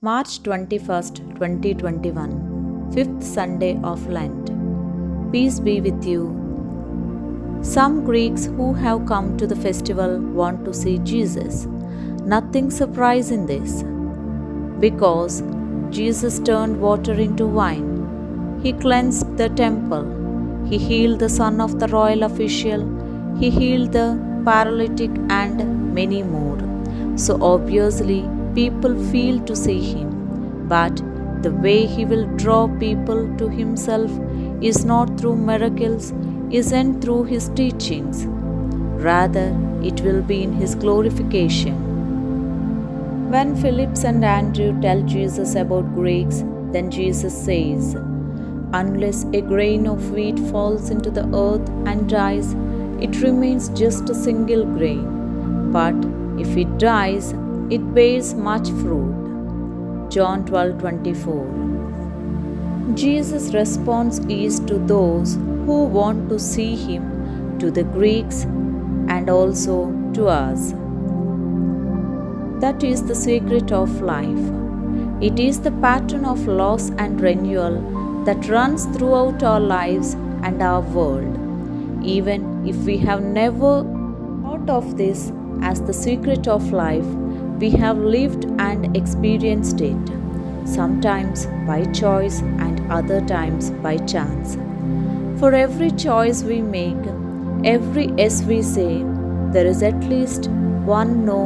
March 21st, 2021, 5th Sunday of Lent. Peace be with you. Some Greeks who have come to the festival want to see Jesus. Nothing surprising in this, because Jesus turned water into wine. He cleansed the temple. He healed the son of the royal official. He healed the paralytic and many more. So obviously, people feel to see him. But the way he will draw people to himself is not through miracles, isn't through his teachings. Rather, it will be in his glorification. When Philip and Andrew tell Jesus about Greeks, then Jesus says, "Unless a grain of wheat falls into the earth and dies, it remains just a single grain. But if it dies, it bears much fruit." John 12:24. Jesus' response is to those who want to see him, to the Greeks, and also to us. That is the secret of life. It is the pattern of loss and renewal that runs throughout our lives and our world. Even if we have never thought of this as the secret of life, we have lived and experienced it, sometimes by choice and other times by chance. For every choice we make, every yes we say, there is at least one no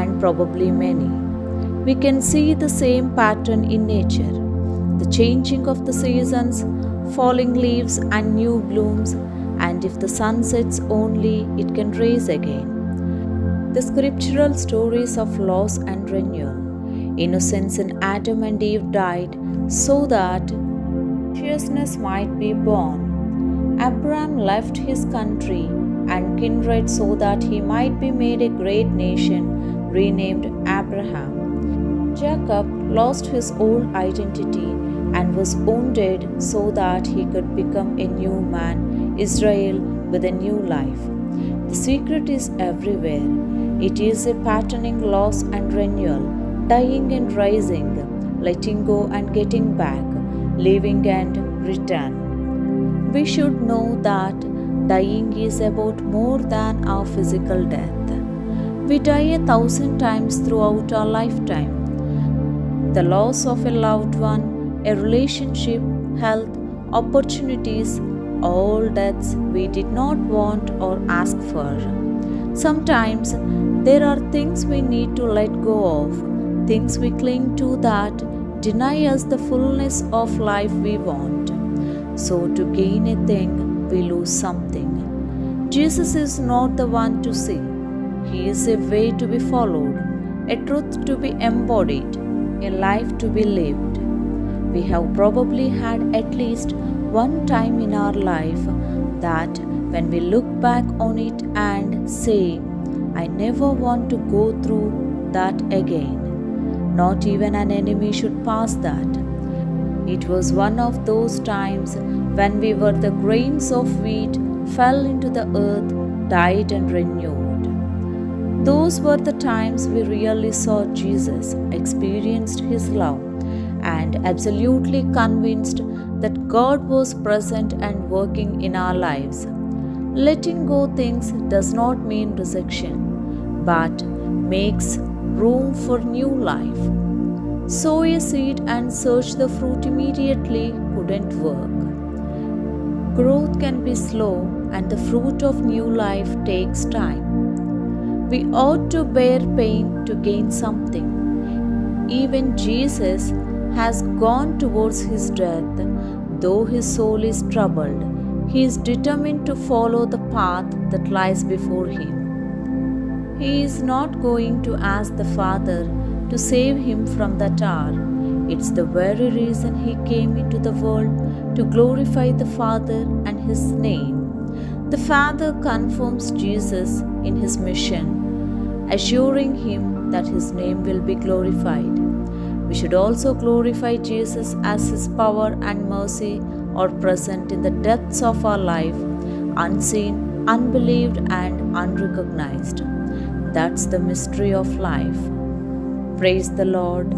and probably many. We can see the same pattern in nature, the changing of the seasons, falling leaves and new blooms, and if the sun sets only, it can rise again. The scriptural stories of loss and renewal. Innocence in Adam and Eve died so that righteousness might be born. Abraham left his country and kindred so that he might be made a great nation, renamed Abraham. Jacob lost his old identity and was wounded so that he could become a new man, Israel, with a new life. The secret is everywhere. It is a patterning loss and renewal, dying and rising, letting go and getting back, living and return. We should know that dying is about more than our physical death. We die 1,000 times throughout our lifetime. The loss of a loved one, a relationship, health, opportunities, all deaths we did not want or ask for. Sometimes there are things we need to let go of, things we cling to that deny us the fullness of life we want. So to gain a thing, we lose something. Jesus is not the one to see. He is a way to be followed, a truth to be embodied, a life to be lived. We have probably had at least one time in our life that when we look back on it and say, "I never want to go through that again." Not even an enemy should pass that. It was one of those times when we were the grains of wheat, fell into the earth, died and renewed. Those were the times we really saw Jesus, experienced his love, and absolutely convinced that God was present and working in our lives. Letting go things does not mean rejection, but makes room for new life. Sow a seed and search the fruit immediately couldn't work. Growth can be slow and the fruit of new life takes time. We ought to bear pain to gain something. Even Jesus has gone towards his death, though his soul is troubled. He is determined to follow the path that lies before him. He is not going to ask the Father to save him from that hour. It's the very reason he came into the world, to glorify the Father and his name. The Father confirms Jesus in his mission, assuring him that his name will be glorified. We should also glorify Jesus as his power and mercy are present in the depths of our life, unseen, unbelieved, and unrecognized. That's the mystery of life. Praise the Lord.